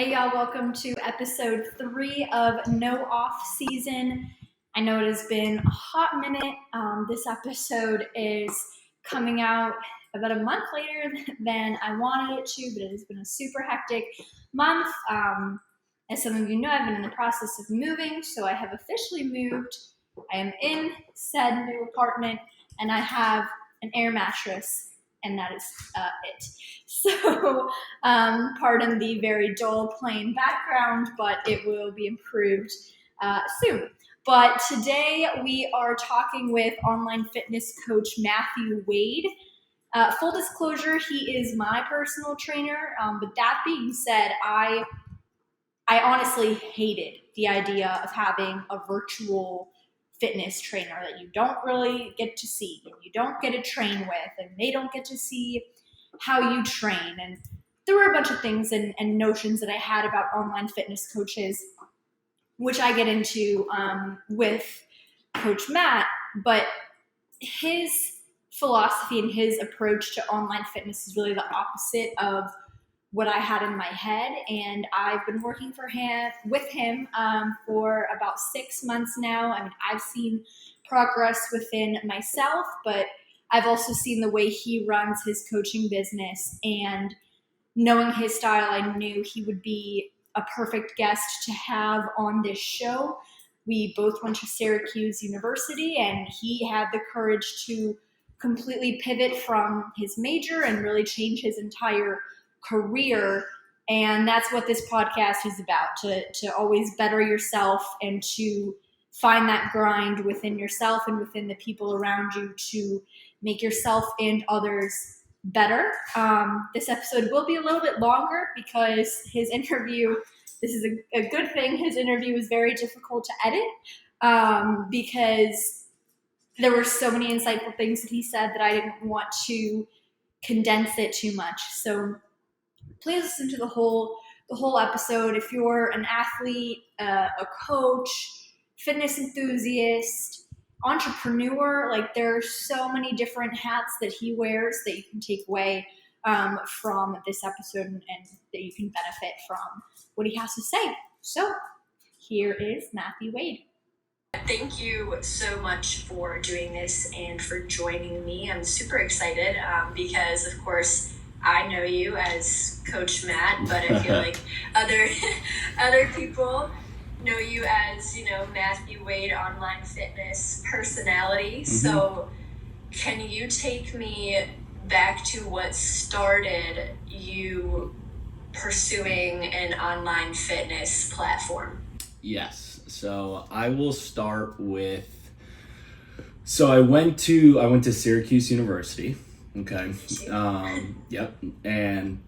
Hey y'all, welcome to episode 3 of No Off Season. I know it has been a hot minute. This episode is coming out about a month later than I wanted it to, but it has been a super hectic month. As some of you know, I've been in the process of moving, so I have officially moved. I am in said new apartment, and I have an air mattress, and that is it. So, pardon the very dull, plain background, but it will be improved soon. But today we are talking with online fitness coach Matthew Wade. Full disclosure, he is my personal trainer. But that being said, I honestly hated the idea of having a virtual fitness trainer that you don't really get to see and you don't get to train with, and they don't get to see how you train. And there were a bunch of things and notions that I had about online fitness coaches, which I get into with Coach Matt. But his philosophy and his approach to online fitness is really the opposite of what I had in my head. And I've been working with him for about 6 months now. I mean, I've seen progress within myself, but I've also seen the way he runs his coaching business, and knowing his style, I knew he would be a perfect guest to have on this show. We both went to Syracuse University, and he had the courage to completely pivot from his major and really change his entire career. And that's what this podcast is about, to always better yourself and to find that grind within yourself and within the people around you to make yourself and others better. This episode will be a little bit longer because his interview, this is a good thing, his interview was very difficult to edit because there were so many insightful things that he said that I didn't want to condense it too much. So please listen to the whole episode. If you're an athlete, a coach, fitness enthusiast, entrepreneur, like there are so many different hats that he wears that you can take away from this episode and that you can benefit from what he has to say. So here is Matthew Wade. Thank you so much for doing this and for joining me. I'm super excited because, of course, I know you as Coach Matt, but I feel like other people know you as, Matthew Wade, online fitness personality. Mm-hmm. So can you take me back to what started you pursuing an online fitness platform? Yes. So I will start with, I went to Syracuse University. Okay. Yep. And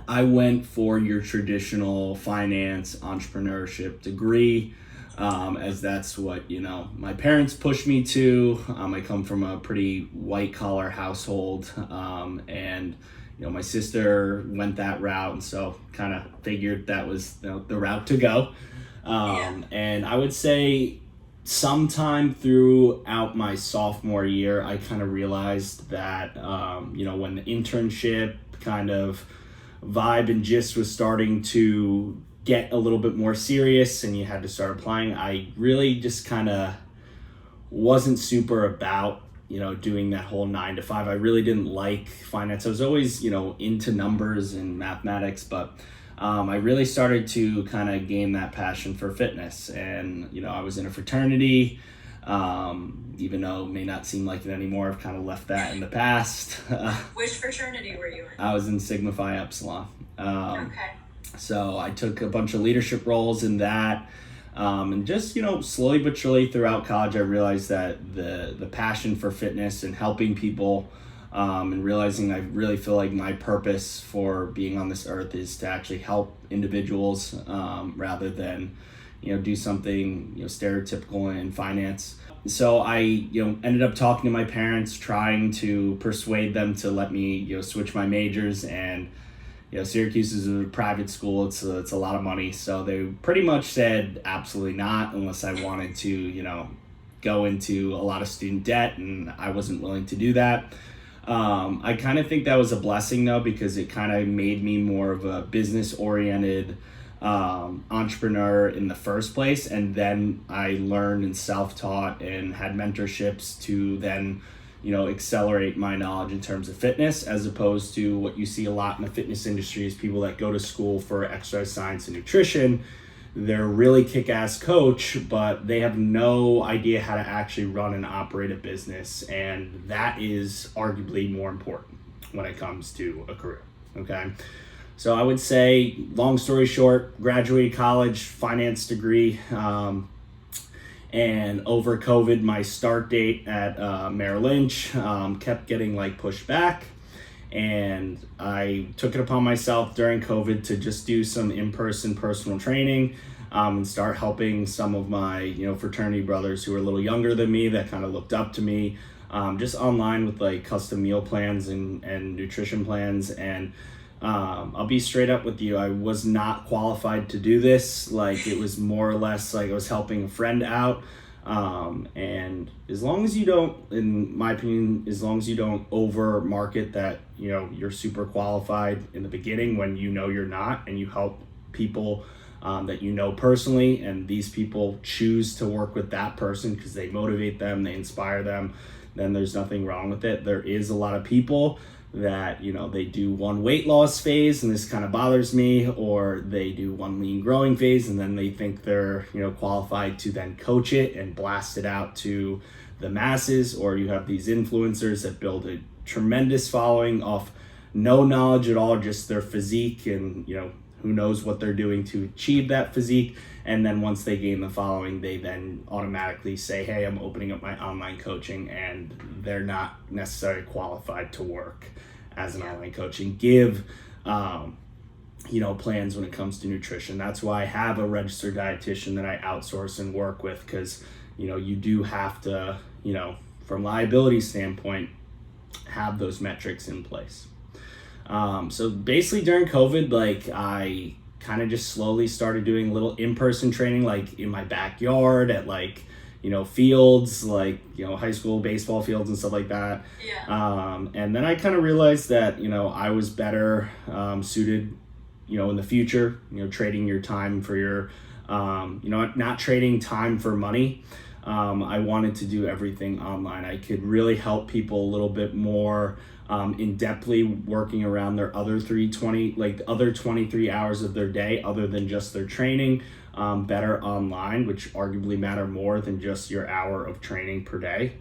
I went for your traditional finance entrepreneurship degree, as that's what, my parents pushed me to. I come from a pretty white collar household, and, my sister went that route. And so kind of figured that was the route to go. And I would say sometime throughout my sophomore year, I kind of realized that, when the internship kind of vibe and gist was starting to get a little bit more serious and you had to start applying, I really just kind of wasn't super about, doing that whole 9 to 5. I really didn't like finance. I was always, into numbers and mathematics, but I really started to kind of gain that passion for fitness. And, I was in a fraternity, even though it may not seem like it anymore. I've kind of left that in the past. Which fraternity were you in? I was in Sigma Phi Epsilon. Okay. So I took a bunch of leadership roles in that. And just, slowly but surely throughout college, I realized that the passion for fitness and helping people, and realizing I really feel like my purpose for being on this earth is to actually help individuals, rather than, do something, stereotypical in finance. So I, ended up talking to my parents, trying to persuade them to let me, switch my majors. And, Syracuse is a private school. It's a lot of money. So they pretty much said absolutely not, unless I wanted to, go into a lot of student debt, and I wasn't willing to do that. I kind of think that was a blessing though, because it kind of made me more of a business oriented entrepreneur in the first place. And then I learned and self-taught and had mentorships to then, accelerate my knowledge in terms of fitness, as opposed to what you see a lot in the fitness industry is people that go to school for exercise science and nutrition. They're really kick-ass coach, but they have no idea how to actually run and operate a business. And that is arguably more important when it comes to a career, okay? So I would say, long story short, graduated college, finance degree, and over COVID, my start date at Merrill Lynch kept getting pushed back. And I took it upon myself during COVID to just do some in-person personal training and start helping some of my, fraternity brothers who were a little younger than me that kind of looked up to me, just online with custom meal plans and nutrition plans. And I'll be straight up with you. I was not qualified to do this. It was more or less I was helping a friend out. And as long as you don't, in my opinion, as long as you don't over market that, you're super qualified in the beginning when you're not, and you help people that personally, and these people choose to work with that person because they motivate them, they inspire them, then there's nothing wrong with it. There is a lot of people that, they do one weight loss phase and this kind of bothers me, or they do one lean growing phase and then they think they're, qualified to then coach it and blast it out to the masses. Or you have these influencers that build a tremendous following off no knowledge at all, just their physique and, who knows what they're doing to achieve that physique. And then once they gain the following, they then automatically say, hey, I'm opening up my online coaching, and they're not necessarily qualified to work as an online coach and give, plans when it comes to nutrition. That's why I have a registered dietitian that I outsource and work with, because, you do have to, from liability standpoint, have those metrics in place. So basically during COVID, I kind of just slowly started doing little in-person training, in my backyard at fields, high school baseball fields and stuff like that. Yeah. And then I kind of realized that, I was better suited, in the future, trading your time for your, not trading time for money. I wanted to do everything online. I could really help people a little bit more in-depthly, working around their other 23 hours of their day other than just their training, better online, which arguably matter more than just your hour of training per day.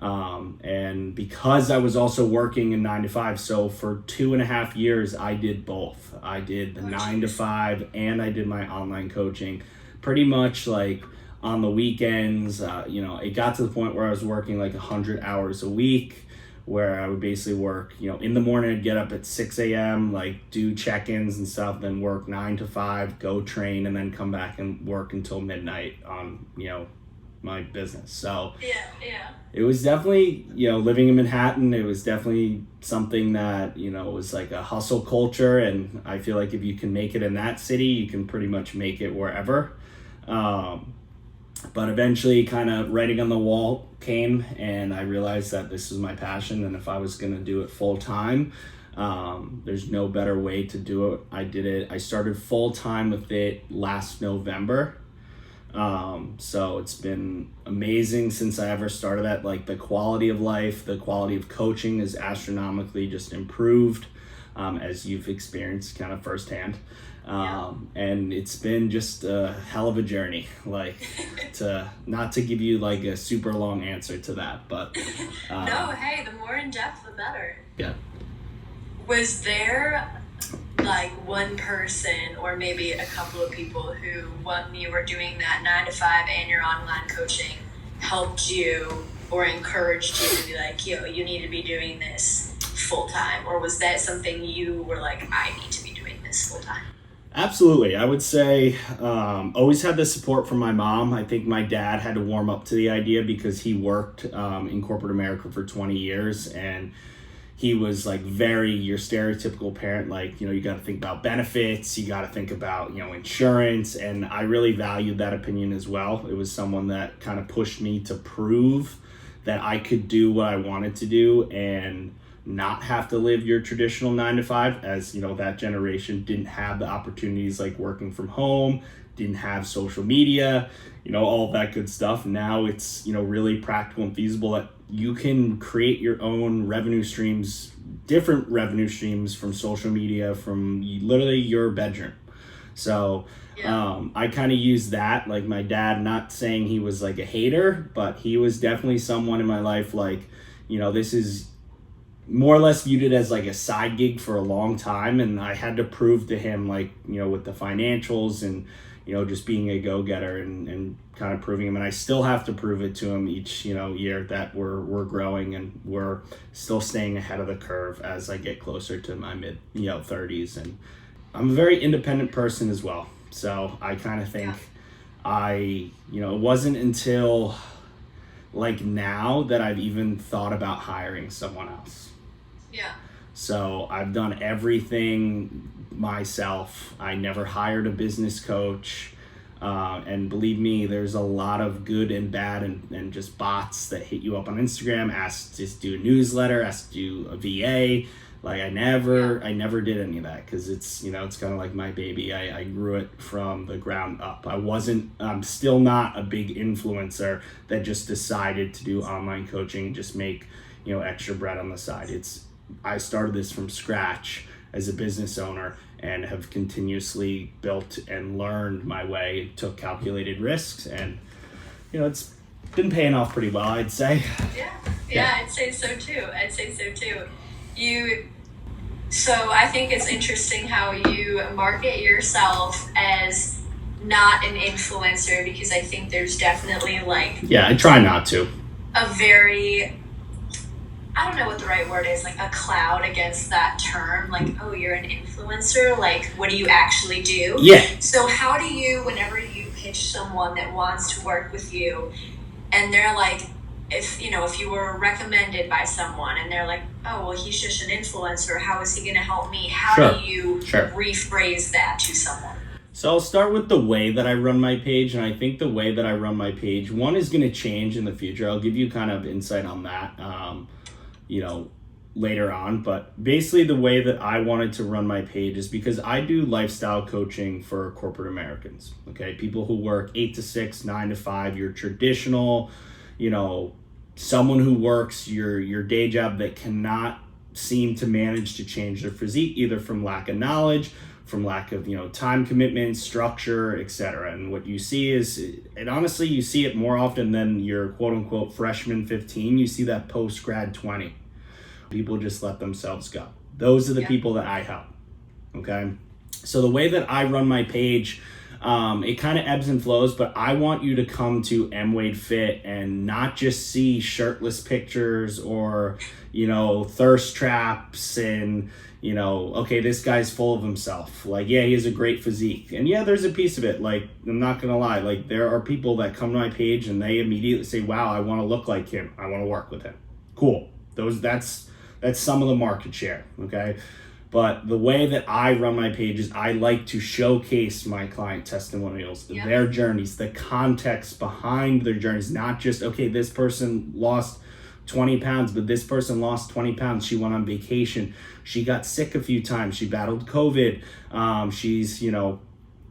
And because I was also working in 9 to 5, so for 2.5 years, I did both. I did the 9 to 5 and I did my online coaching pretty much on the weekends. It got to the point where I was working 100 hours a week, where I would basically work, in the morning, I'd get up at 6 a.m., do check-ins and stuff, then work 9 to 5, go train, and then come back and work until midnight on, my business. So yeah. It was definitely, living in Manhattan, it was definitely something that, was a hustle culture. And I feel if you can make it in that city, you can pretty much make it wherever. But eventually kind of writing on the wall came, and I realized that this was my passion, and if I was going to do it full time, there's no better way to do it. I started full time with it last November. So it's been amazing since I ever started that. The quality of life, the quality of coaching is astronomically just improved, as you've experienced kind of firsthand. And it's been just a hell of a journey, not to give you a super long answer to that, but no, hey, the more in depth the better. Yeah. Was there one person or maybe a couple of people who, when you were doing that 9 to 5 and your online coaching, helped you or encouraged you to be yo, you need to be doing this full time? Or was that something you were I need to be doing this full time? Absolutely. I would say always had the support from my mom. I think my dad had to warm up to the idea because he worked in corporate America for 20 years, and he was very your stereotypical parent. You got to think about benefits, you got to think about, insurance. And I really valued that opinion as well. It was someone that kind of pushed me to prove that I could do what I wanted to do and not have to live your traditional 9 to 5, as you know, that generation didn't have the opportunities like working from home, didn't have social media, you know, all that good stuff. Now it's, you know, really practical and feasible that you can create your own revenue streams, different revenue streams from social media, from literally your bedroom. So I kind of use that, like my dad, not saying he was like a hater, but he was definitely someone in my life, like, you know, this is more or less viewed it as like a side gig for a long time. And I had to prove to him, like, you know, with the financials and, you know, just being a go-getter and kind of proving him. And I still have to prove it to him each, you know, year that we're growing and we're still staying ahead of the curve as I get closer to my mid, you know, 30s. And I'm a very independent person as well. So I kind of think you know, it wasn't until like now that I've even thought about hiring someone else. Yeah. So I've done everything myself. I never hired a business coach. And believe me, there's a lot of good and bad and just bots that hit you up on Instagram, ask to do a newsletter, ask to do a VA. Like I never did any of that because it's, you know, it's kind of like my baby. I grew it from the ground up. I'm still not a big influencer that just decided to do online coaching and just make, you know, extra bread on the side. I started this from scratch as a business owner and have continuously built and learned my way, took calculated risks, and, you know, it's been paying off pretty well, I'd say. Yeah, I'd say so too. So I think it's interesting how you market yourself as not an influencer, because I think there's definitely like... Yeah, I try not to. A very... I don't know what the right word is, like a cloud against that term, like, oh, you're an influencer, like, what do you actually do? Yeah. So how do you, whenever you pitch someone that wants to work with you, and they're like, if you were recommended by someone, and they're like, oh, well, he's just an influencer, how is he going to help me? How do you rephrase that to someone? So I'll start with the way that I run my page, and I think the way that I run my page, one, is going to change in the future. I'll give you kind of insight on that. You know, later on, but basically the way that I wanted to run my page is because I do lifestyle coaching for corporate Americans, okay? People who work 8 to 6, 9 to 5, your traditional, you know, someone who works your day job that cannot seem to manage to change their physique, either from lack of knowledge, from lack of, you know, time commitment, structure, etc. And what you see is, and honestly, you see it more often than your quote unquote freshman 15. You see that post grad 20. People just let themselves go. Those are the people that I help. Okay. So the way that I run my page, it kind of ebbs and flows, but I want you to come to Wade Fit and not just see shirtless pictures or, you know, thirst traps and, you know, okay, this guy's full of himself. Like, yeah, he has a great physique. And yeah, there's a piece of it. Like, I'm not going to lie. Like, there are people that come to my page and they immediately say, wow, I want to look like him. I want to work with him. Cool. That's some of the market share. Okay. But the way that I run my page is I like to showcase my client testimonials, their journeys, the context behind their journeys, not just, okay, this person lost 20 pounds, but this person lost 20 pounds. She went on vacation. She got sick a few times. She battled COVID. She's, you know,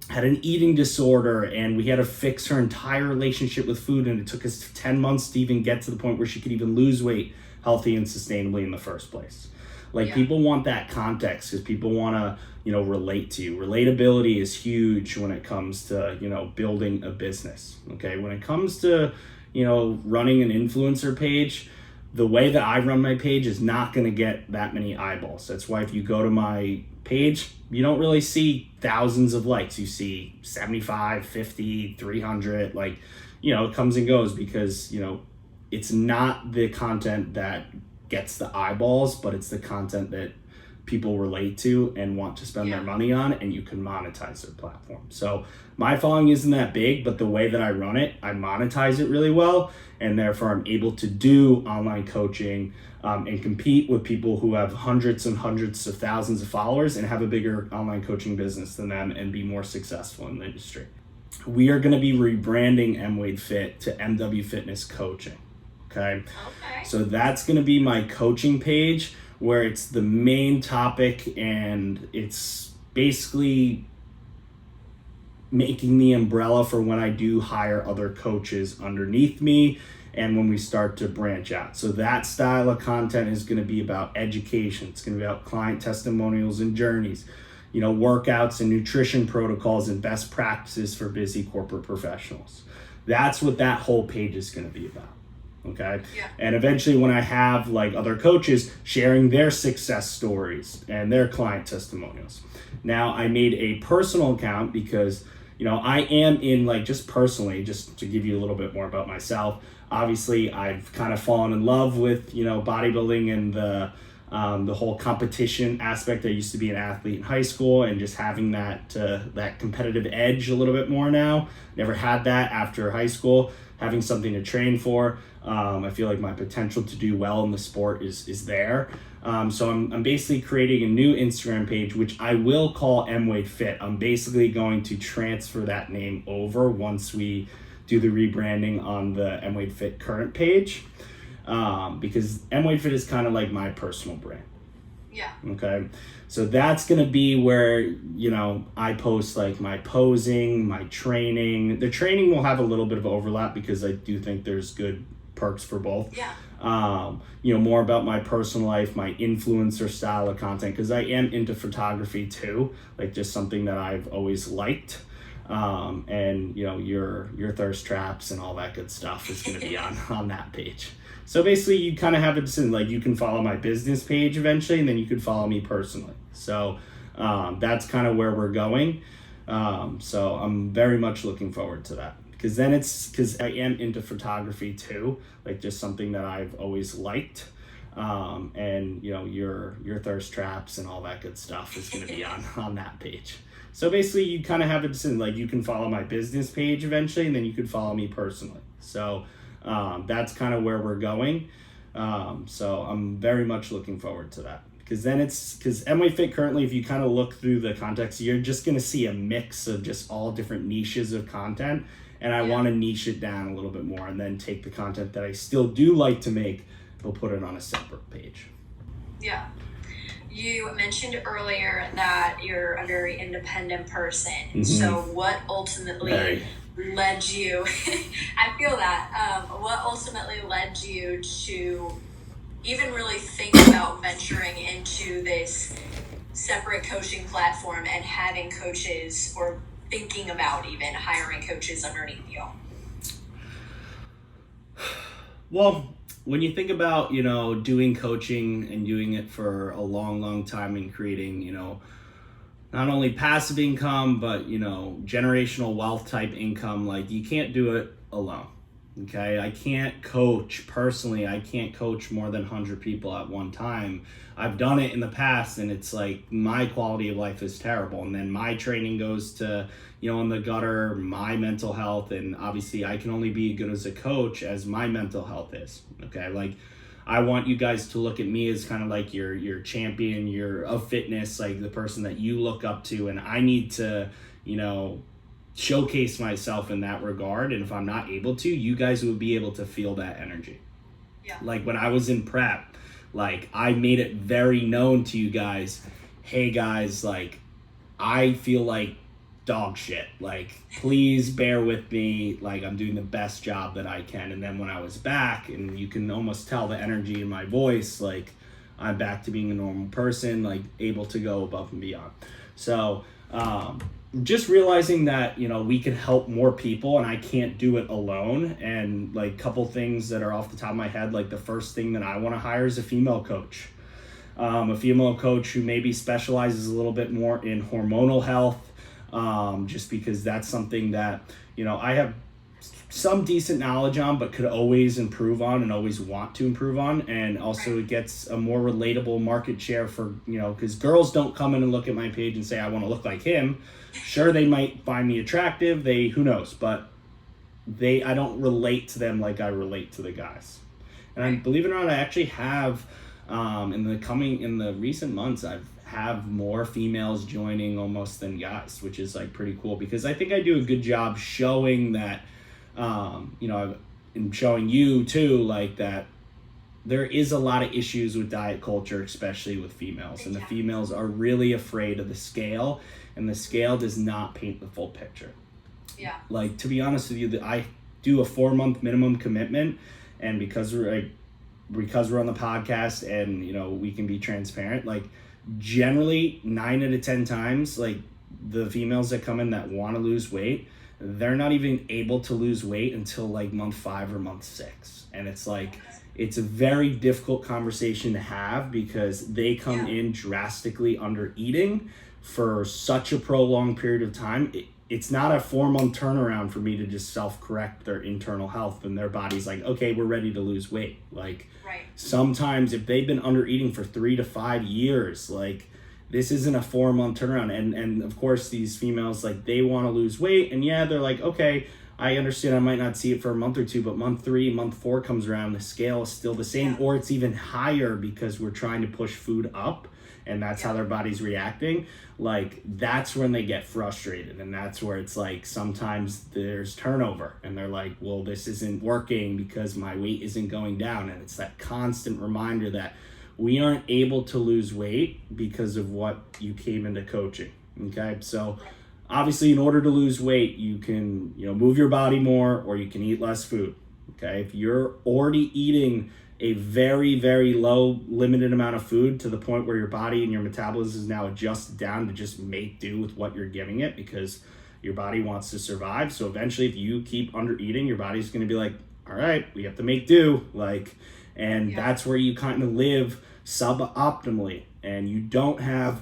had an eating disorder, and we had to fix her entire relationship with food. And it took us 10 months to even get to the point where she could even lose weight healthy and sustainably in the first place. Like, people want that context because people want to, you know, relate to you. Relatability is huge when it comes to, you know, building a business. Okay. When it comes to, you know, running an influencer page, the way that I run my page is not going to get that many eyeballs. That's why if you go to my page, you don't really see thousands of likes. You see 75, 50, 300, like, you know, it comes and goes because, you know, it's not the content that gets the eyeballs, but it's the content that people relate to and want to spend their money on, and you can monetize their platform. So my following isn't that big, but the way that I run it, I monetize it really well, and therefore I'm able to do online coaching and compete with people who have hundreds and hundreds of thousands of followers and have a bigger online coaching business than them and be more successful in the industry. We are going to be rebranding Wade Fit to MW Fitness Coaching. Okay. So that's going to be my coaching page, where it's the main topic and it's basically making the umbrella for when I do hire other coaches underneath me and when we start to branch out. So that style of content is going to be about education. It's going to be about client testimonials and journeys, workouts and nutrition protocols and best practices for busy corporate professionals. That's what that whole page is going to be about. Okay. Yeah. And eventually when I have like other coaches sharing their success stories and their client testimonials. Now I made a personal account because, I am in like just personally, just to give you a little bit more about myself. Obviously I've kind of fallen in love with, bodybuilding and the whole competition aspect. I used to be an athlete in high school and just having that competitive edge a little bit more now. Never had that after high school. Having something to train for. I feel like my potential to do well in the sport is there. So I'm basically creating a new Instagram page, which I will call M-Wade Fit. I'm basically going to transfer that name over once we do the rebranding on the M-Wade Fit current page. Because M-Wade Fit is kind of like my personal brand. Yeah. Okay. So that's going to be where, I post like my posing, my training. The training will have a little bit of overlap because I do think there's good perks for both. Yeah. More about my personal life, my influencer style of content, because I am into photography too, like just something that I've always liked. And your thirst traps and all that good stuff is going to be on that page. So basically you kind of have a decision, like you can follow my business page eventually, and then you could follow me personally. So that's kind of where we're going. So I'm very much looking forward to that, because I am into photography too, like just something that I've always liked. And your thirst traps and all that good stuff is going to be on that page. So basically you kind of have a decision, like you can follow my business page eventually, and then you could follow me personally. So that's kind of where we're going. So I'm very much looking forward to that, because M-Wade Fit currently, if you kind of look through the context, you're just going to see a mix of just all different niches of content. And I want to niche it down a little bit more and then take the content that I still do like to make, we'll put it on a separate page. Yeah. You mentioned earlier that you're a very independent person. Mm-hmm. So what ultimately led you, I feel that, what ultimately led you to even really think about venturing into this separate coaching platform and having coaches, or thinking about even hiring coaches underneath you? Well, when you think about, doing coaching and doing it for a long, long time and creating, not only passive income, but, generational wealth type income, like you can't do it alone. Okay. I can't coach more than 100 people at one time. I've done it in the past, and it's like my quality of life is terrible. And then my training goes to, in the gutter, my mental health. And obviously I can only be good as a coach as my mental health is. Okay. Like I want you guys to look at me as kind of like your champion, of fitness, like the person that you look up to. And I need to, showcase myself in that regard. And if I'm not able to, you guys will be able to feel that energy. Yeah. Like when I was in prep, like I made it very known to you guys, hey guys, like I feel like dog shit. Like please bear with me. Like I'm doing the best job that I can. And then when I was back, and you can almost tell the energy in my voice, like I'm back to being a normal person, like able to go above and beyond. So just realizing that, we can help more people, and I can't do it alone. And like a couple things that are off the top of my head, like the first thing that I want to hire is a female coach. A female coach who maybe specializes a little bit more in hormonal health, just because that's something that, I have some decent knowledge on, but could always improve on and always want to improve on. And also it gets a more relatable market share for, because girls don't come in and look at my page and say, I want to look like him. Sure, they might find me attractive, who knows, but I don't relate to them like I relate to the guys. And I believe it or not, I actually have, in the recent months, I've have more females joining almost than guys, which is like pretty cool, because I think I do a good job showing that, and showing you too, like that there is a lot of issues with diet culture, especially with females, and the females are really afraid of the scale, and the scale does not paint the full picture. Yeah. Like, to be honest with you, I do a 4-month minimum commitment, and because we're on the podcast and, you know, we can be transparent, like, generally 9 out of 10 times, like, the females that come in that want to lose weight, they're not even able to lose weight until like month 5 or month 6. And it's like, it's a very difficult conversation to have because they come in drastically under eating for such a prolonged period of time. It's not a 4-month turnaround for me to just self-correct their internal health and their body's like, okay, we're ready to lose weight. Like, sometimes if they've been under eating for 3 to 5 years, like, this isn't a 4-month turnaround. And of course, these females, like, they want to lose weight, and yeah, they're like, okay, I understand I might not see it for a month or 2, but month 3, month 4 comes around, the scale is still the same, or it's even higher because we're trying to push food up, and that's how their body's reacting. Like, that's when they get frustrated, and that's where it's like, sometimes there's turnover, and they're like, well, this isn't working because my weight isn't going down. And it's that constant reminder that we aren't able to lose weight because of what you came into coaching. Okay, so obviously, in order to lose weight, you can, you know, move your body more, or you can eat less food. Okay, if you're already eating a very, very low limited amount of food to the point where your body and your metabolism is now adjusted down to just make do with what you're giving it because your body wants to survive. So eventually, if you keep under eating, your body's going to be like, all right, we have to make do. Like, and that's where you kind of live suboptimally, and you don't have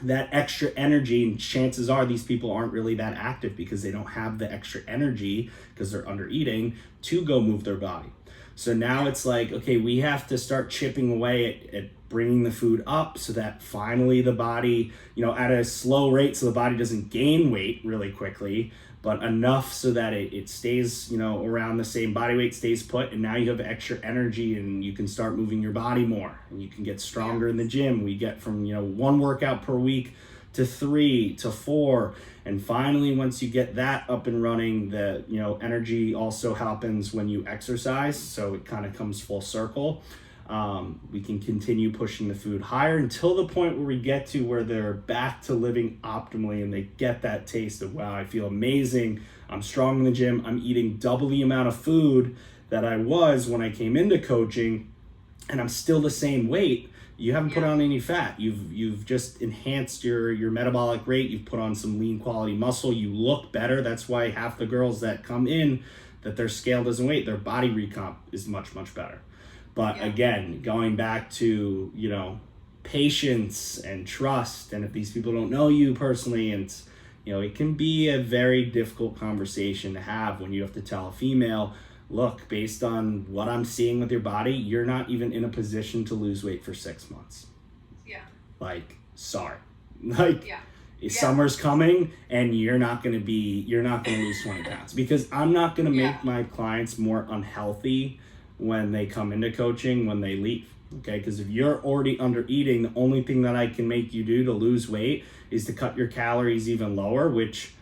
that extra energy, and chances are these people aren't really that active because they don't have the extra energy because they're under eating to go move their body. So now it's like, okay, we have to start chipping away at bringing the food up so that finally the body, you know, at a slow rate so the body doesn't gain weight really quickly, but enough so that it stays, you know, around the same body weight, stays put, and now you have extra energy and you can start moving your body more and you can get stronger in the gym. We get from, you know, 1 workout per week to 3 to 4, and finally once you get that up and running, the, you know, energy also happens when you exercise, so it kind of comes full circle. We can continue pushing the food higher until the point where we get to where they're back to living optimally and they get that taste of, wow, I feel amazing, I'm strong in the gym, I'm eating double the amount of food that I was when I came into coaching, and I'm still the same weight. You haven't put on any fat. You've just enhanced your metabolic rate. You've put on some lean quality muscle. You look better. That's why half the girls that come in, that their scale doesn't weight, their body recomp is much, much better. But again, going back to, you know, patience and trust, and if these people don't know you personally, and it's, you know, it can be a very difficult conversation to have when you have to tell a female, look, based on what I'm seeing with your body, you're not even in a position to lose weight for 6 months. Yeah. Like, sorry. Like, summer's coming and you're not going to lose 20 pounds, because I'm not going to make my clients more unhealthy when they come into coaching, when they leave. Okay, because if you're already under eating, the only thing that I can make you do to lose weight is to cut your calories even lower, which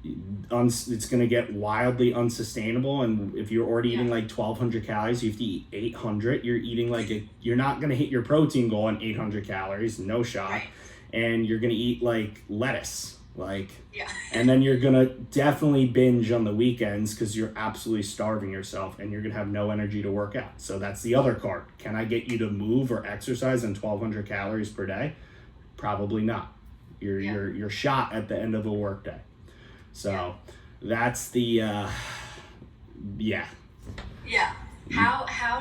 it's going to get wildly unsustainable. And if you're already eating like 1,200 calories, you have to eat 800. You're eating like you're not going to hit your protein goal on 800 calories, no shot. And you're going to eat like lettuce, and then you're going to definitely binge on the weekends because you're absolutely starving yourself and you're going to have no energy to work out. So that's the other card. Can I get you to move or exercise on 1,200 calories per day? Probably not. You're shot at the end of a work day. So that's the How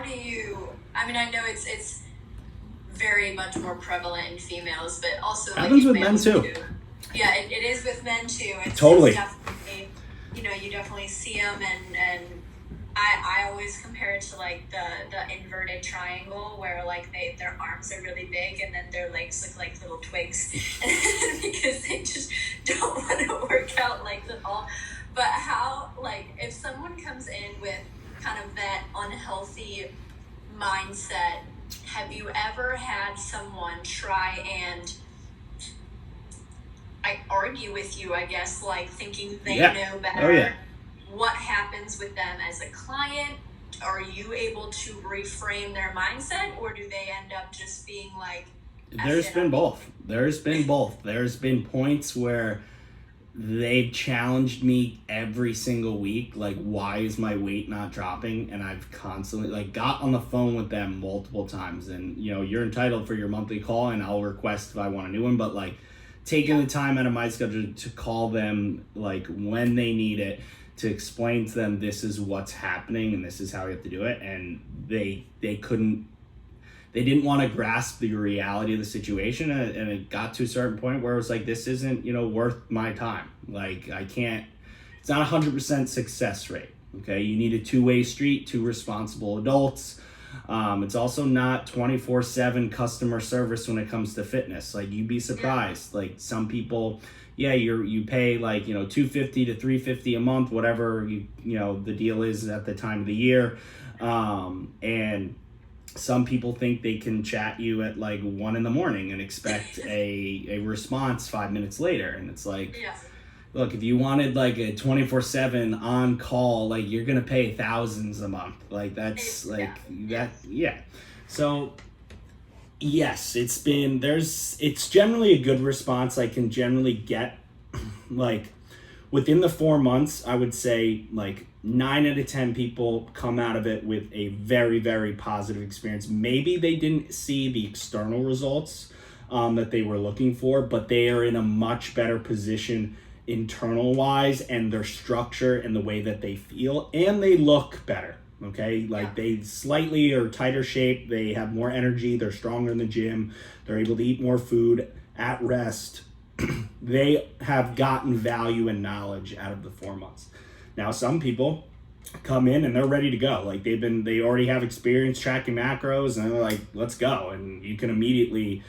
do you, I mean, I know it's very much more prevalent in females, but also happens with men too. Yeah, it is with men too. It's definitely, you know, you definitely see them, and I always compare it to like the inverted triangle where like their arms are really big and then their legs look like little twigs because they just don't want to work out like at all. But how, like, if someone comes in with kind of that unhealthy mindset, have you ever had someone try and argue with you, I guess, like thinking they know better? What happens with them as a client? are you able to reframe their mindset, or do they end up just being like, There's been both. There's been points where they've challenged me every single week, like, why is my weight not dropping? And I've constantly, like, got on the phone with them multiple times. And, you know, you're entitled for your monthly call, and I'll request if I want a new one, but, like, taking the time out of my schedule to call them, like, when they need it, to explain to them this is what's happening and this is how we have to do it. And they didn't want to grasp the reality of the situation, and it got to a certain point where it was like, this isn't, you know, worth my time. Like, I can't, it's not 100% success rate. Okay. You need a two-way street, two responsible adults. It's also not 24/7 customer service when it comes to fitness. Like, you'd be surprised. Like, some people, yeah, you pay, like, you know, $250 to $350 a month, whatever you know the deal is at the time of the year. And some people think they can chat you at like 1 a.m. and expect a response 5 minutes later. And it's like, look, if you wanted like a 24/7 on call, like, you're going to pay thousands a month. Like, that's like that. Yeah. So yes, it's generally a good response. I can generally get, like, within the 4 months, I would say like 9 out of 10 people come out of it with a very, very positive experience. Maybe they didn't see the external results that they were looking for, but they are in a much better position internal wise, and their structure and the way that they feel, and they look better. Okay, like, they slightly are tighter shape, they have more energy, they're stronger in the gym, they're able to eat more food at rest. They have gotten value and knowledge out of the 4 months. Now, some people come in and they're ready to go. Like, they already have experience tracking macros, and they're like, let's go. And you can immediately,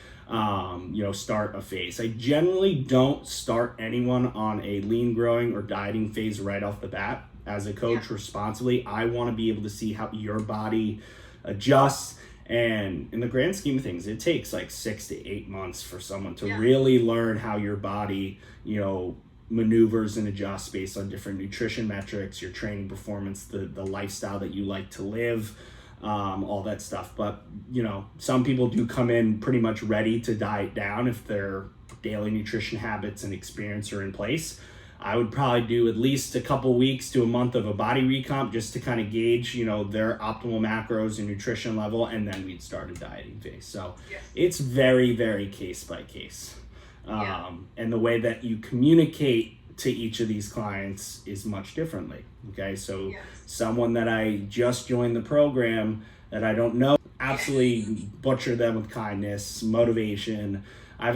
start a phase. I generally don't start anyone on a lean growing or dieting phase right off the bat. As a coach, responsibly, I want to be able to see how your body adjusts. And in the grand scheme of things, it takes like 6 to 8 months for someone to really learn how your body, you know, maneuvers and adjusts based on different nutrition metrics, your training performance, the lifestyle that you like to live, all that stuff. But, you know, some people do come in pretty much ready to diet down if their daily nutrition habits and experience are in place. I would probably do at least a couple weeks to a month of a body recomp just to kind of gauge, you know, their optimal macros and nutrition level, and then we'd start a dieting phase. So it's very, very case by case. And the way that you communicate to each of these clients is much differently. Okay, so someone that I just joined the program that I don't know, absolutely butcher them with kindness, motivation. I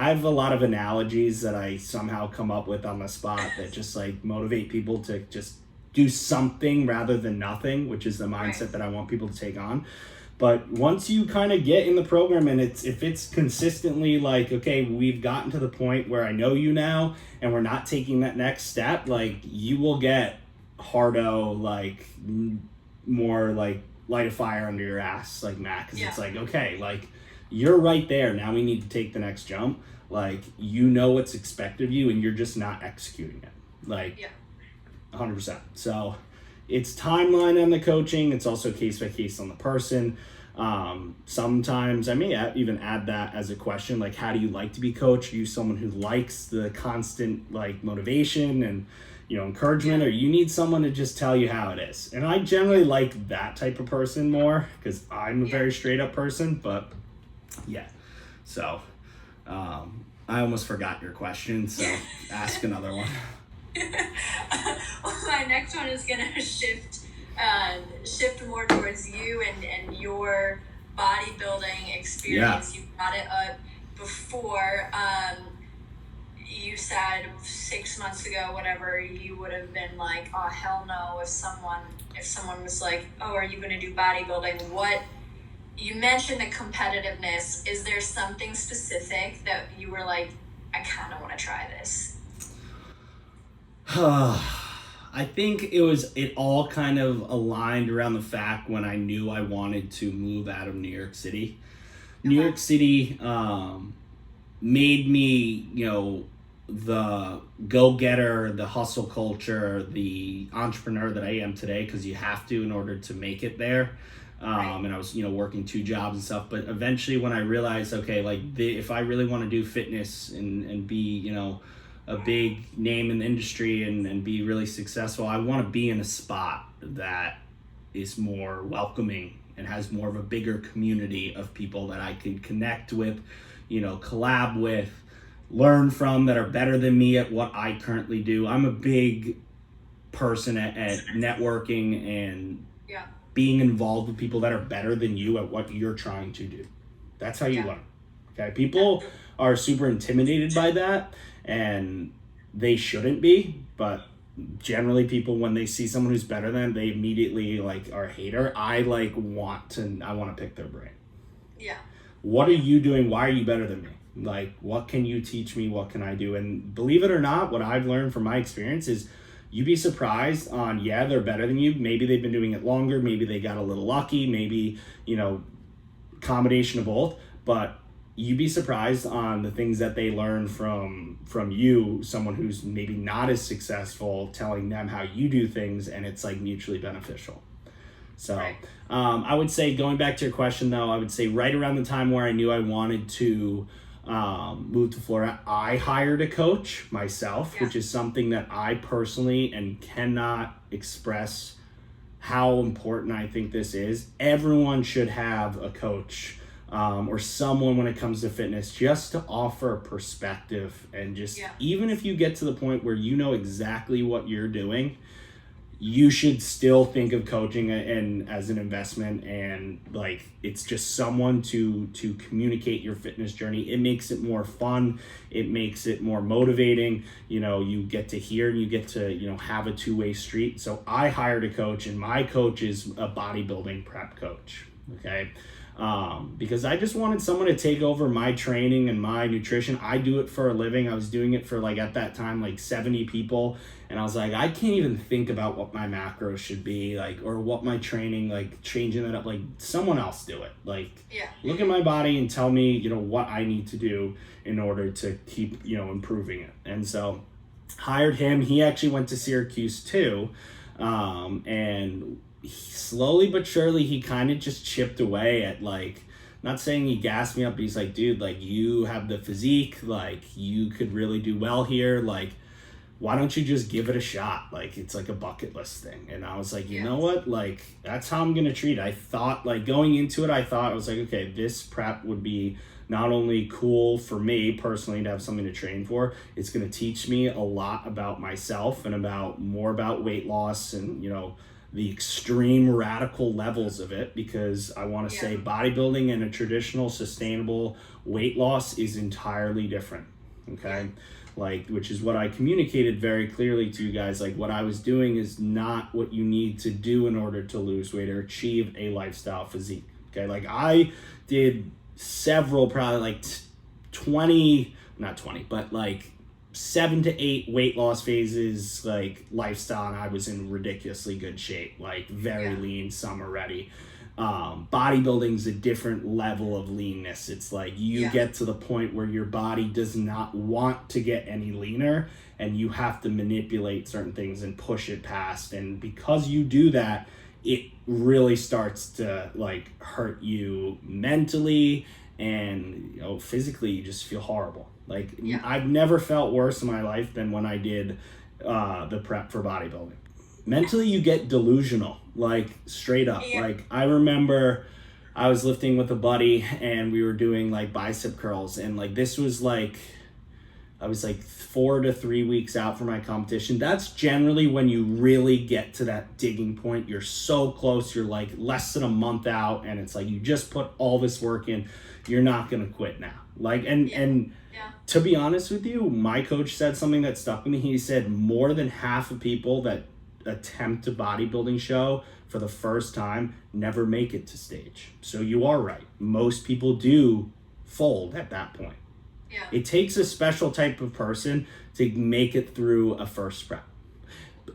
have a lot of analogies that I somehow come up with on the spot that just like motivate people to just do something rather than nothing, which is the mindset that I want people to take on. But once you kind of get in the program, and if it's consistently like, okay, we've gotten to the point where I know you now and we're not taking that next step, like, you will get hardo, like, more like light a fire under your ass, like, Matt, because it's like, okay, like, you're right there. Now we need to take the next jump. Like, you know what's expected of you, and you're just not executing it. Like, 100%. So it's timeline on the coaching. It's also case by case on the person. Sometimes I may even add that as a question, like, how do you like to be coached? Are you someone who likes the constant, like, motivation and, you know, encouragement, or you need someone to just tell you how it is? And I generally like that type of person more, because I'm a very straight up person. But so I almost forgot your question, so ask another one. Well, my next one is gonna shift more towards you and your bodybuilding experience. You brought it up before. You said 6 months ago, whatever, you would have been like, oh, hell no, if someone was like, oh, are you gonna do bodybuilding? What you mentioned, the competitiveness. Is there something specific that you were like, I kind of want to try this? I think it all kind of aligned around the fact when I knew I wanted to move out of New York City. New York City made me, you know, the go-getter, the hustle culture, the entrepreneur that I am today, because you have to in order to make it there. And I was, working 2 jobs and stuff. But eventually when I realized, okay, like if I really want to do fitness and be, a big name in the industry and be really successful, I want to be in a spot that is more welcoming and has more of a bigger community of people that I can connect with, collab with, learn from, that are better than me at what I currently do. I'm a big person at networking and being involved with people that are better than you at what you're trying to do. That's how you learn. Okay, people are super intimidated by that, and they shouldn't be, but generally people, when they see someone who's better than them, they immediately are a hater. I want to pick their brain. Yeah. What are you doing? Why are you better than me? What can you teach me? What can I do? And believe it or not, what I've learned from my experience is you'd be surprised on, they're better than you. Maybe they've been doing it longer. Maybe they got a little lucky. Maybe, combination of both. But you'd be surprised on the things that they learn from you, someone who's maybe not as successful, telling them how you do things, and it's mutually beneficial. So I would say, going back to your question though, I would say right around the time where I knew I wanted to moved to Florida, I hired a coach myself, which is something that I personally and cannot express how important I think this is. Everyone should have a coach or someone when it comes to fitness, just to offer perspective, and just even if you get to the point where you know exactly what you're doing, you should still think of coaching and as an investment, and it's just someone to communicate your fitness journey. It makes it more fun, it makes it more motivating. You get to hear and you get to have a two-way street. So I hired a coach, and my coach is a bodybuilding prep coach. Okay. Because I just wanted someone to take over my training and my nutrition. I do it for a living. I was doing it for at that time 70 people, and I was I can't even think about what my macros should be or what my training, changing that up. Someone else do it. Look at my body and tell me what I need to do in order to keep improving it. And so hired him. He actually went to Syracuse too, and slowly but surely he kind of just chipped away at not saying he gassed me up, but he's dude, you have the physique, you could really do well here, why don't you just give it a shot? It's a bucket list thing. And I was you know what, that's how I'm gonna treat it. I thought going into it, I was okay, this prep would be not only cool for me personally to have something to train for, it's gonna teach me a lot about myself and more about weight loss and the extreme radical levels of it, because I want to say bodybuilding and a traditional sustainable weight loss is entirely different. Okay. Which is what I communicated very clearly to you guys. What I was doing is not what you need to do in order to lose weight or achieve a lifestyle physique. Okay. I did several, probably 20, not 20, but 7 to 8 weight loss phases, lifestyle, and I was in ridiculously good shape, very lean, summer ready. Bodybuilding's a different level of leanness. It's you get to the point where your body does not want to get any leaner, and you have to manipulate certain things and push it past. And because you do that, it really starts to hurt you mentally, and physically you just feel horrible. I've never felt worse in my life than when I did the prep for bodybuilding. Mentally you get delusional, straight up. I remember I was lifting with a buddy and we were doing bicep curls, and this was I was 4 to 3 weeks out from my competition. That's generally when you really get to that digging point. You're so close, you're less than a month out, and it's you just put all this work in, you're not gonna quit now. To be honest with you, my coach said something that stuck with me. He said more than half of people that attempt a bodybuilding show for the first time never make it to stage. So you are right. Most people do fold at that point. Yeah. It takes a special type of person to make it through a first prep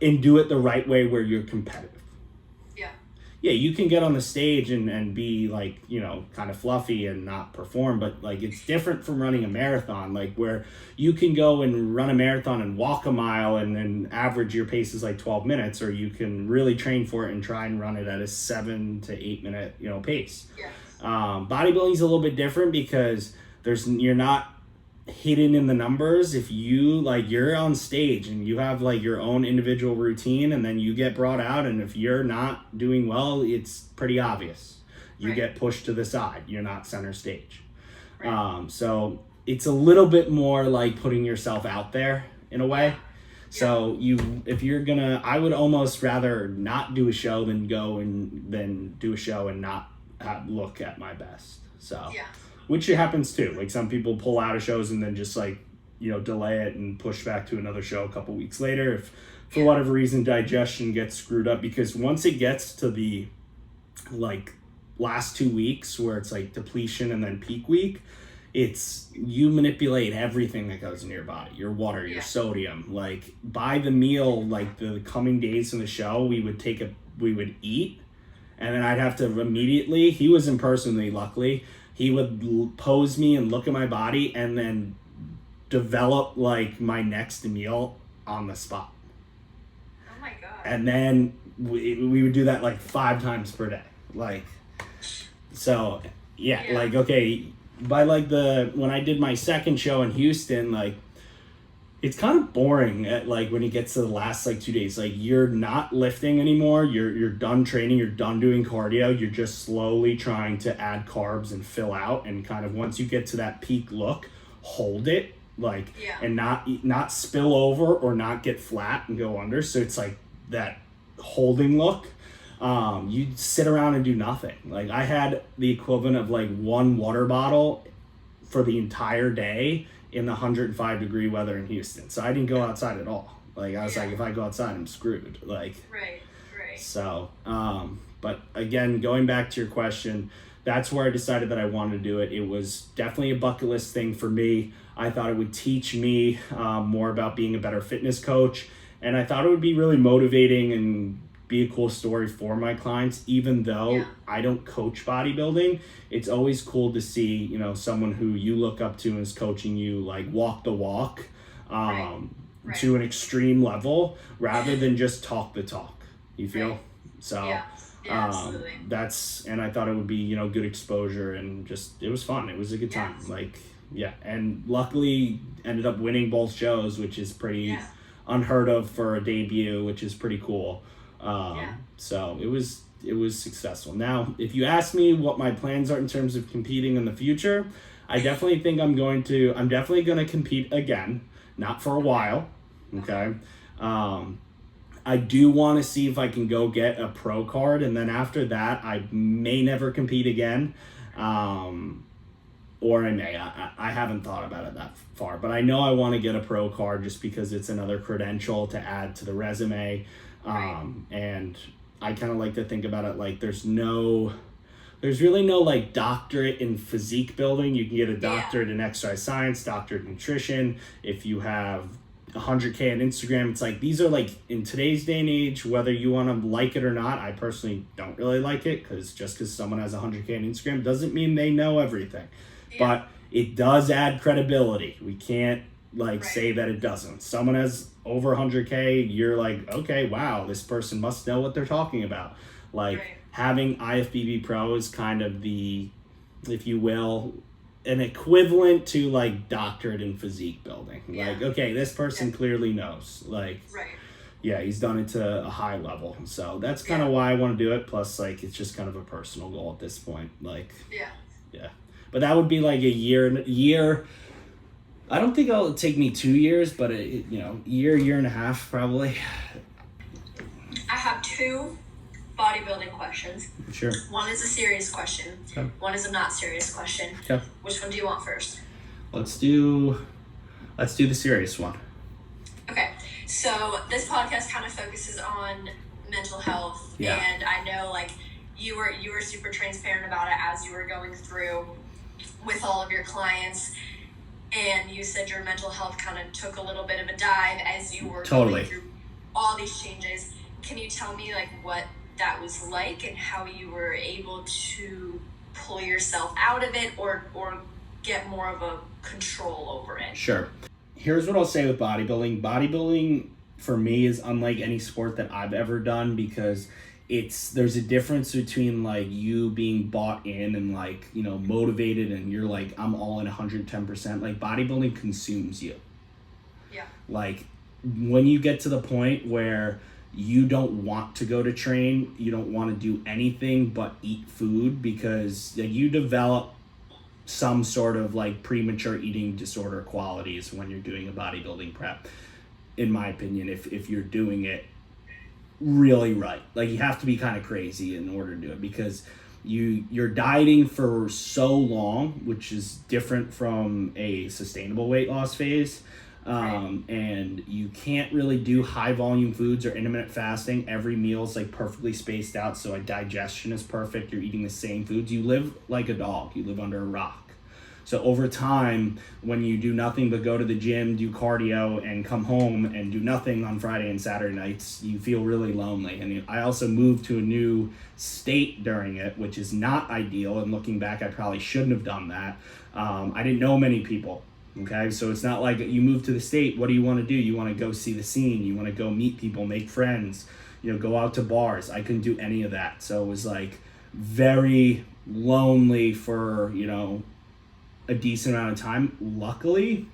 and do it the right way where you're competitive. Yeah. yeah, you can get on the stage and be like, you know, kind of fluffy and not perform, but like it's different from running a marathon, like where you can go and run a marathon and walk a mile and then average your pace is like 12 minutes, or you can really train for it and try and run it at a 7 to 8 minute, you know, pace. Yes. Bodybuilding is a little bit different because you're not hidden in the numbers. If you like, you're on stage and you have like your own individual routine, and then you get brought out, and if you're not doing well, it's pretty obvious. You get pushed to the side. You're not center stage. So it's a little bit more like putting yourself out there in a way. So if you're gonna, I would almost rather not do a show than do a show and not look at my best. So which happens too. Like some people pull out of shows and then just like, you know, delay it and push back to another show a couple weeks later if for whatever reason digestion gets screwed up, because once it gets to the like last 2 weeks where it's like depletion and then peak week, it's you manipulate everything that goes in your body, your water, your sodium. Like by the meal, like the coming days in the show, we would eat, and then I'd have to immediately, he was in person with me, luckily, he would pose me and look at my body and then develop like my next meal on the spot. Oh my God. And then we would do that like 5 times per day. Like, so like, okay, by like when I did my second show in Houston, like it's kind of boring at like when it gets to the last like 2 days, like you're not lifting anymore. You're done training. You're done doing cardio. You're just slowly trying to add carbs and fill out. And kind of once you get to that peak look, hold it like, and not spill over or not get flat and go under. So it's like that holding look. You sit around and do nothing. Like I had the equivalent of like 1 water bottle for the entire day in the 105 degree weather in Houston. So I didn't go outside at all. Like I was like, if I go outside, I'm screwed. Like, right. So, but again, going back to your question, that's where I decided that I wanted to do it. It was definitely a bucket list thing for me. I thought it would teach me more about being a better fitness coach. And I thought it would be really motivating and be a cool story for my clients, even though I don't coach bodybuilding. It's always cool to see, you know, someone who you look up to and is coaching you like walk the walk to an extreme level rather than just talk the talk. You feel? So that's, and I thought it would be, you know, good exposure, and just it was fun. It was a good time. Like and luckily ended up winning both shows, which is pretty unheard of for a debut, which is pretty cool. So it was successful. Now, if you ask me what my plans are in terms of competing in the future, I definitely think I'm definitely going to compete again, not for a while. Okay. I do want to see if I can go get a pro card, and then after that, I may never compete again. Or I may. I haven't thought about it that far, but I know I want to get a pro card just because it's another credential to add to the resume. And I kind of like to think about it like there's really no like doctorate in physique building. You can get a doctorate in exercise science, doctorate in nutrition. If you have 100K on Instagram, it's like these are like in today's day and age, whether you want to like it or not. I personally don't really like it because just because someone has 100K on Instagram doesn't mean they know everything. But it does add credibility. We can't say that it doesn't. Someone has over 100K, you're like, okay, wow, this person must know what they're talking about. Having IFBB Pro is kind of the, if you will, an equivalent to like doctorate in physique building. Like, okay, this person clearly knows. Like, he's done it to a high level. So that's kind of why I want to do it. Plus, like, it's just kind of a personal goal at this point. Like, but that would be like a year. I don't think it'll take me 2 years, but year and a half probably. I have 2 bodybuilding questions. Sure. One is a serious question. Okay. One is a not serious question. Okay. Which one do you want first? Let's do the serious one. Okay. So this podcast kind of focuses on mental health, and I know like you were super transparent about it as you were going through with all of your clients. And you said your mental health kind of took a little bit of a dive as you were going through all these changes. Can you tell me like what that was like and how you were able to pull yourself out of it or get more of a control over it. Sure. Here's what I'll say with bodybuilding. Bodybuilding for me is unlike any sport that I've ever done, because there's a difference between like you being bought in and like, you know, motivated and you're like, I'm all in 110%. Like bodybuilding consumes you. Yeah. Like when you get to the point where you don't want to go to train, you don't want to do anything but eat food, because like, you develop some sort of like premature eating disorder qualities when you're doing a bodybuilding prep, in my opinion, if you're doing it really right. Like you have to be kind of crazy in order to do it, because you're dieting for so long, which is different from a sustainable weight loss phase. And you can't really do high volume foods or intermittent fasting. Every meal is like perfectly spaced out, so a digestion is perfect. You're eating the same foods. You live like a dog. You live under a rock. So over time, when you do nothing but go to the gym, do cardio, and come home and do nothing on Friday and Saturday nights, you feel really lonely. And I also moved to a new state during it, which is not ideal. And looking back, I probably shouldn't have done that. I didn't know many people. Okay, so it's not like you move to the state. What do you want to do? You want to go see the scene. You want to go meet people, make friends, you know, go out to bars. I couldn't do any of that. So it was like very lonely for, you know, a decent amount of time. Luckily,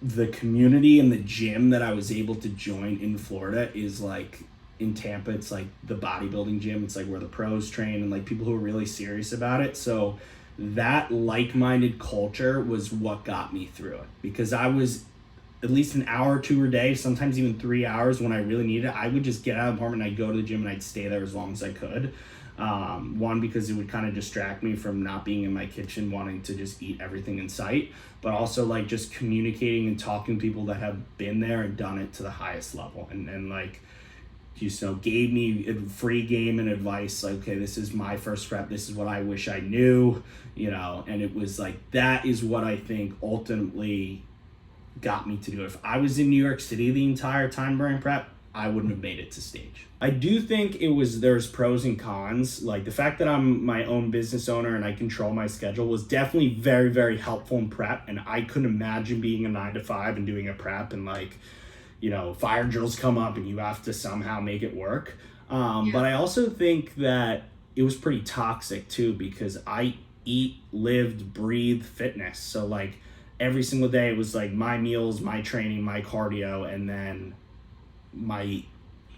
the community and the gym that I was able to join in Florida is like in Tampa. It's like the bodybuilding gym. It's like where the pros train and like people who are really serious about it. So that like-minded culture was what got me through it, because I was at least an hour or two a day, sometimes even 3 hours when I really needed it. I would just get out of the apartment, I'd go to the gym, and I'd stay there as long as I could. One, because it would kind of distract me from not being in my kitchen, wanting to just eat everything in sight, but also like just communicating and talking to people that have been there and done it to the highest level, and like, you know, gave me free game and advice, like, okay, this is my first prep, this is what I wish I knew, you know. And it was like, that is what I think ultimately got me to do it. If I was in New York City the entire time during prep, I wouldn't have made it to stage. I do think there's pros and cons. Like the fact that I'm my own business owner and I control my schedule was definitely very, very helpful in prep. And I couldn't imagine being a 9-to-5 and doing a prep and like, you know, fire drills come up and you have to somehow make it work. But I also think that it was pretty toxic too, because I lived, breathed fitness. So like every single day it was like my meals, my training, my cardio, and then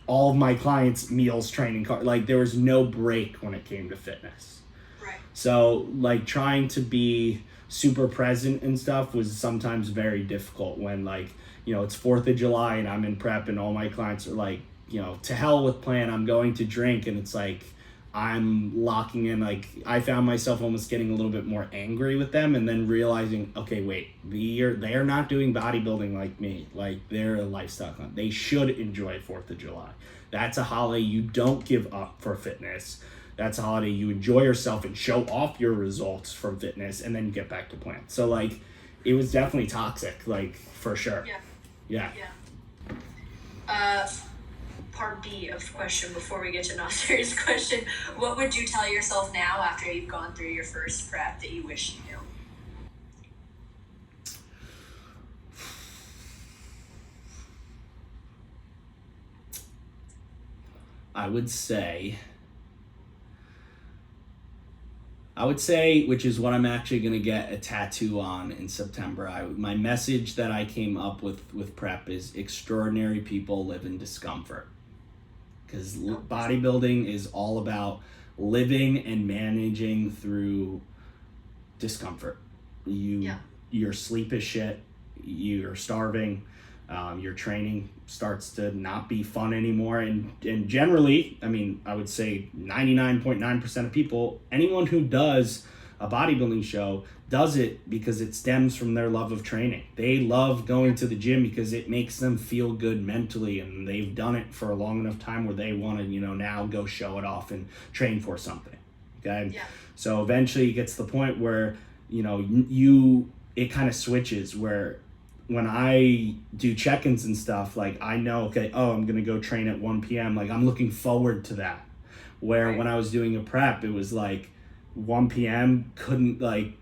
all of my clients' meals, training, like there was no break when it came to fitness. Right. So like trying to be super present and stuff was sometimes very difficult when like, you know, it's 4th of July and I'm in prep and all my clients are like, you know, to hell with plan, I'm going to drink. And it's like, I'm locking in. Like I found myself almost getting a little bit more angry with them, and then realizing, okay, wait, they're not doing bodybuilding like me. Like they're a lifestyle client. They should enjoy 4th of July. That's a holiday you don't give up for fitness. That's a holiday you enjoy yourself and show off your results from fitness, and then you get back to plan. So like, it was definitely toxic, like for sure. Yeah. Part B of the question, before we get to not serious question, what would you tell yourself now after you've gone through your first prep that you wish you knew? I would say, which is what I'm actually going to get a tattoo on in September. My message that I came up with prep is extraordinary people live in discomfort. Because bodybuilding is all about living and managing through discomfort. Your sleep is shit, you're starving, your training starts to not be fun anymore, and generally, I mean, I would say 99.9% of people, anyone who does a bodybuilding show does it because it stems from their love of training. They love going to the gym because it makes them feel good mentally, and they've done it for a long enough time where they want to, you know, now go show it off and train for something. Okay. So eventually it gets to the point where, you know, it kind of switches where when I do check-ins and stuff, like I know, okay, oh, I'm gonna go train at 1 p.m. Like I'm looking forward to that. Where when I was doing a prep, it was like 1 p.m. couldn't, like,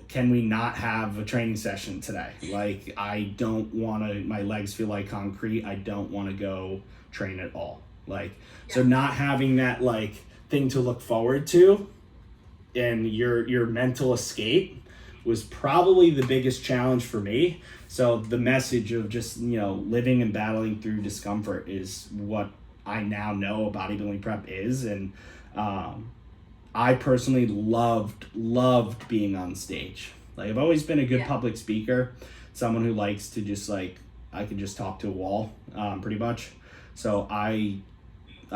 can we not have a training session today? Like I don't want to, my legs feel like concrete. I don't want to go train at all. Like, so not having that like thing to look forward to and your mental escape was probably the biggest challenge for me. So the message of just, you know, living and battling through discomfort is what I now know a bodybuilding prep is. And I personally loved being on stage. Like I've always been a good public speaker, someone who likes to just like, I could just talk to a wall pretty much. So I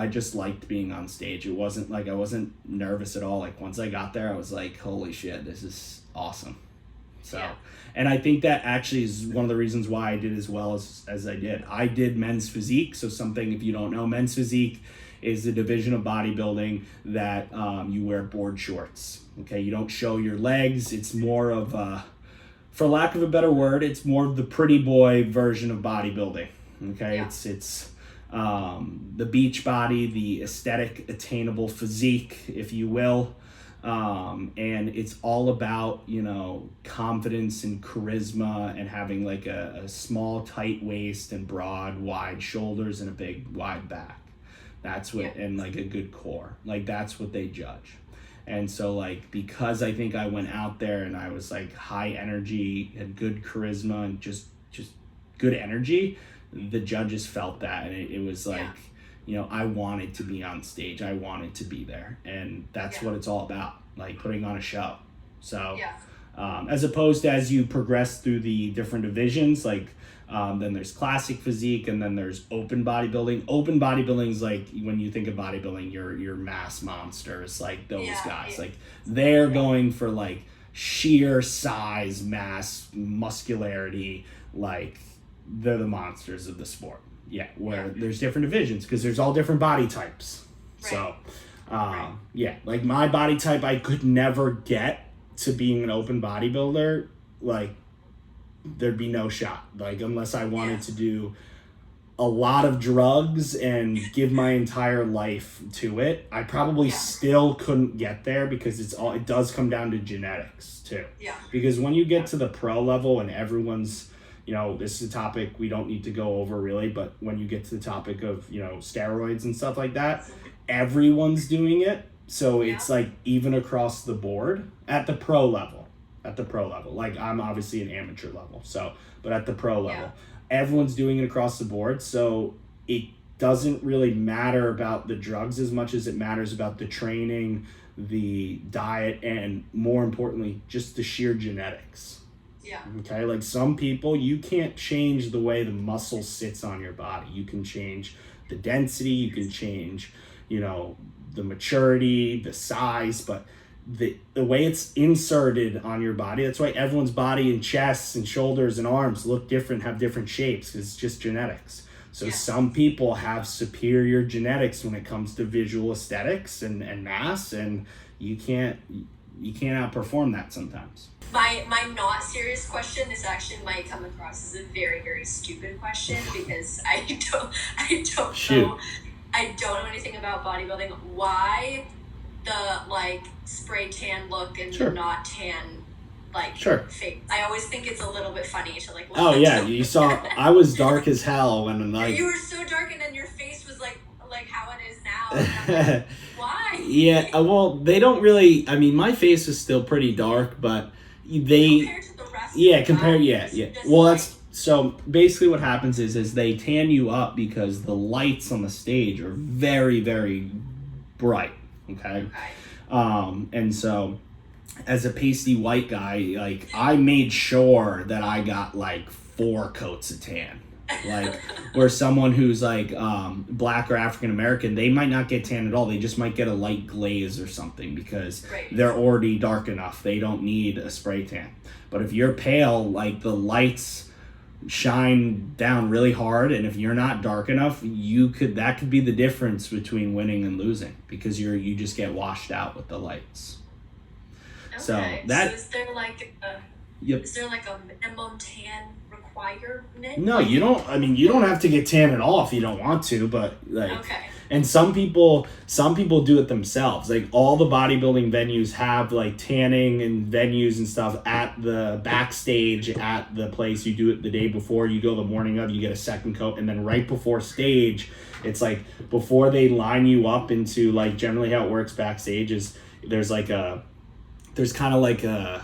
just liked being on stage. It wasn't like, I wasn't nervous at all. Like once I got there, I was like, holy shit, this is awesome. So, and I think that actually is one of the reasons why I did as well as I did. I did men's physique. So something, if you don't know, men's physique is the division of bodybuilding that you wear board shorts. Okay, you don't show your legs. It's more of, for lack of a better word, it's more of the pretty boy version of bodybuilding. Okay, it's the beach body, the aesthetic, attainable physique, if you will. And it's all about, you know, confidence and charisma and having like a small, tight waist and broad, wide shoulders and a big, wide back. That's what, and like a good core, like that's what they judge. And so like, because I think I went out there and I was like high energy, had good charisma and just good energy, the judges felt that. And it was like, you know, I wanted to be on stage. I wanted to be there. And that's what it's all about, like putting on a show. So as opposed to as you progress through the different divisions, like then there's classic physique and then there's open bodybuilding. Open bodybuilding is like, when you think of bodybuilding, your mass monsters, like those guys, like they're going for like sheer size, mass, muscularity, like they're the monsters of the sport. Where there's different divisions because there's all different body types. So like my body type, I could never get to being an open bodybuilder. Like there'd be no shot, like unless I wanted to do a lot of drugs and give my entire life to it, I probably still couldn't get there because it does come down to genetics too. Because when you get to the pro level and everyone's, you know, this is a topic we don't need to go over really, but when you get to the topic of, you know, steroids and stuff like that, everyone's doing it. So it's like even across the board at the pro level. Like I'm obviously an amateur level, so, but at the pro level, everyone's doing it across the board. So it doesn't really matter about the drugs as much as it matters about the training, the diet, and more importantly, just the sheer genetics. Okay, like some people, you can't change the way the muscle sits on your body. You can change the density, you can change, you know, the maturity, the size, but the way it's inserted on your body, that's why everyone's body and chests and shoulders and arms look different, have different shapes, because it's just genetics. So some people have superior genetics when it comes to visual aesthetics and mass, and you can't outperform that sometimes. My not serious question, this actually might come across as a very, very stupid question because I don't know anything about bodybuilding. Why the like spray tan look and the not tan like face? I always think it's a little bit funny to like look you saw I was dark as hell when like you were so dark and then your face was like how it is now. And I'm like, why? Well, they don't really, I mean, my face is still pretty dark, but they compared to the rest well, that's so basically what happens is they tan you up because the lights on the stage are very, very bright. Okay. And so as a pasty white guy, like I made sure that I got like 4 coats of tan. Like where someone who's like black or African American, they might not get tan at all. They just might get a light glaze or something because they're already dark enough. They don't need a spray tan. But if you're pale, like the lights shine down really hard, and if you're not dark enough, that could be the difference between winning and losing because you just get washed out with the lights. Okay. So is there like a minimum tan requirement requirement? No, you don't. I mean, you don't have to get tan at all if you don't want to, but like, Okay. and some people do it themselves. Like all the bodybuilding venues have like tanning and venues and stuff at the backstage at the place. You do it the day before. You go the morning of. You get a second coat, and then right before stage, it's like before they line you up into like generally how it works backstage is there's kind of like a.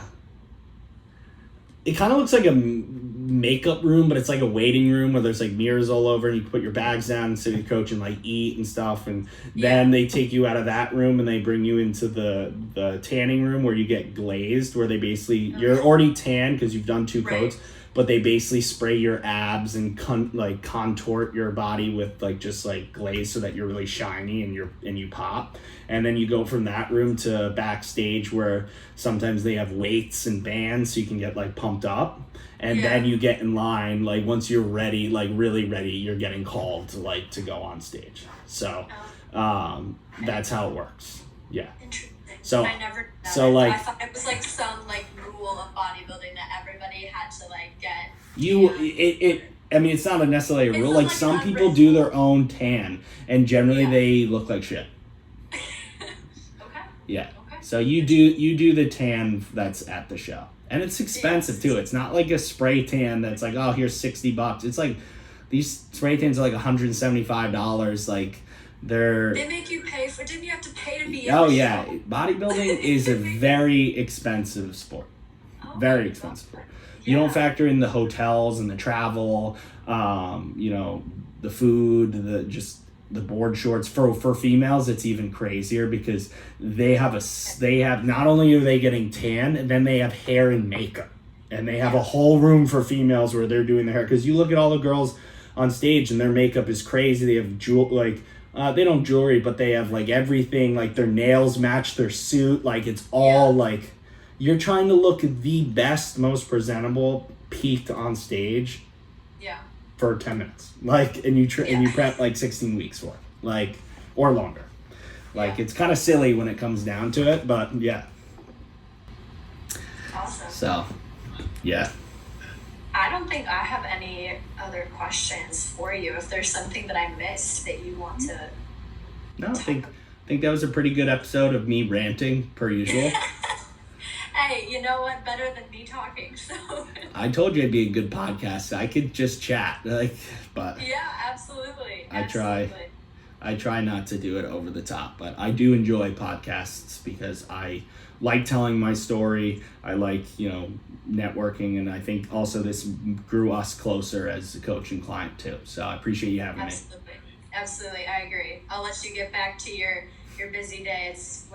It kind of looks like a makeup room, but it's like a waiting room where there's like mirrors all over and you can put your bags down and sit with your coach and like eat and stuff. And then they take you out of that room and they bring you into the tanning room where you get glazed, where they basically, you're already tan because you've done 2 coats, but they basically spray your abs and contort your body with like just like glaze so that you're really shiny and you pop. And then you go from that room to backstage where sometimes they have weights and bands so you can get like pumped up. And then you get in line, like once you're ready, like really ready, you're getting called to go on stage. So that's how it works. Yeah. Interesting. So I never did that. so like I thought it was like some like rule of bodybuilding that everybody had to like get. I mean, it's not necessarily a rule. Like like some people do their own tan, and generally they look like shit. Okay. Yeah. Okay. So you do the tan that's at the show, and it's expensive too. It's not like a spray tan that's like, oh, here's $60. It's like these spray tans are like $175. Like they make you pay for. Didn't you have to pay to be? Oh yeah, bodybuilding is a very expensive sport. Very expensive sport. You don't factor in the hotels and the travel, the food, the board shorts. For females, it's even crazier because they have not only are they getting tan, and then they have hair and makeup, and they have a whole room for females where they're doing their hair. Because you look at all the girls on stage and their makeup is crazy. They have they don't jewelry, but they have like everything. Like their nails match their suit. Like it's all like. You're trying to look the best, most presentable, peaked on stage. Yeah. For 10 minutes, and you prep like 16 weeks for it, or longer. It's kind of silly when it comes down to it, but yeah. Awesome. So, yeah. I don't think I have any other questions for you. If there's something that I missed that you want to. No, I think that was a pretty good episode of me ranting per usual. Hey, you know what? Better than me talking. So I told you it'd be a good podcast. I could just chat, but yeah, absolutely. I try not to do it over the top, but I do enjoy podcasts because I like telling my story. I like networking, and I think also this grew us closer as a coach and client too. So I appreciate you having me. Absolutely, I agree. I'll let you get back to your busy day. It's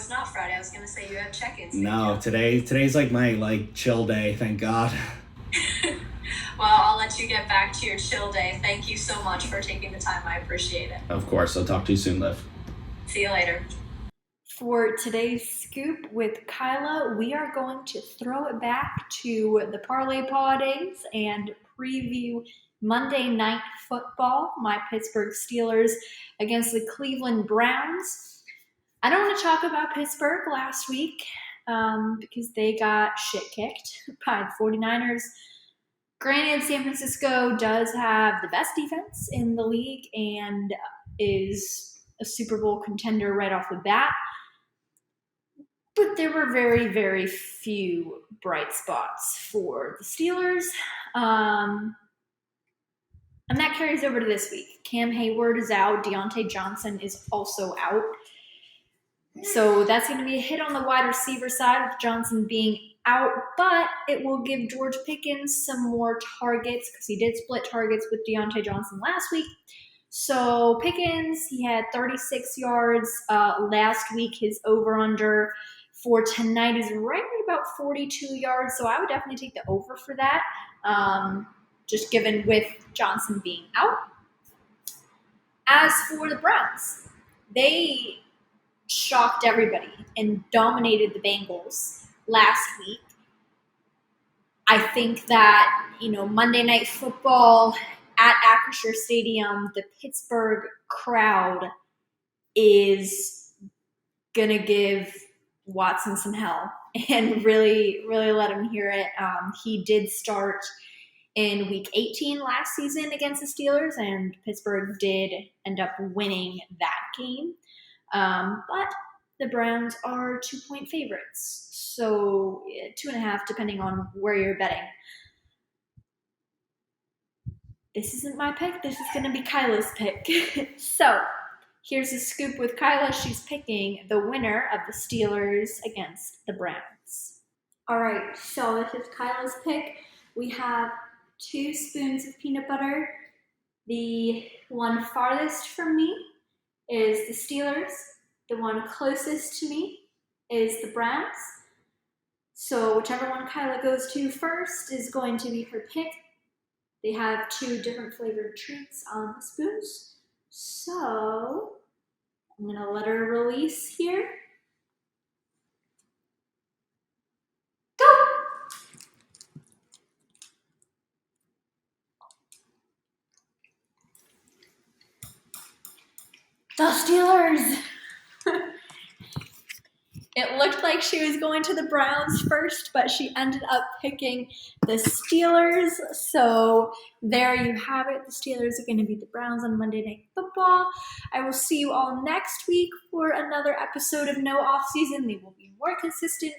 not Friday. I was gonna say you have check-ins. No, today's like my chill day, thank God. Well, I'll let you get back to your chill day. Thank you so much for taking the time. I appreciate it. Of course. I'll talk to you soon, Liv. See you later. For today's scoop with Kyla, we are going to throw it back to the Parlay Paw days and preview Monday Night Football, my Pittsburgh Steelers against the Cleveland Browns. I don't want to talk about Pittsburgh last week because they got shit kicked by the 49ers. Granted, San Francisco does have the best defense in the league and is a Super Bowl contender right off the bat. But there were very, very few bright spots for the Steelers. And that carries over to this week. Cam Hayward is out. Deontay Johnson is also out. So that's going to be a hit on the wide receiver side with Johnson being out, but it will give George Pickens some more targets because he did split targets with Deontay Johnson last week. So Pickens, he had 36 yards last week. His over-under for tonight is right at about 42 yards, so I would definitely take the over for that, just given with Johnson being out. As for the Browns, they shocked everybody and dominated the Bengals last week. I think that, Monday Night Football at Acrisure Stadium, the Pittsburgh crowd is going to give Watson some hell and really, really let him hear it. He did start in week 18 last season against the Steelers, and Pittsburgh did end up winning that game. But the Browns are 2-point favorites, so 2.5 depending on where you're betting. This isn't my pick. This is going to be Kyla's pick. So here's a scoop with Kyla. She's picking the winner of the Steelers against the Browns. All right, so this is Kyla's pick. We have 2 spoons of peanut butter. The one farthest from me is the Steelers. The one closest to me is the Browns. So whichever one Kyla goes to first is going to be her pick. They have 2 different flavored treats on the spoons. So I'm going to let her release here. Go! The Steelers! It looked like she was going to the Browns first, but she ended up picking the Steelers. So there you have it. The Steelers are going to beat the Browns on Monday Night Football. I will see you all next week for another episode of No Off Season. They will be more consistent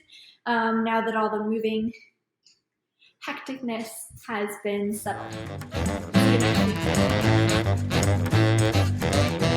now that all the moving hecticness has been settled. See you next week.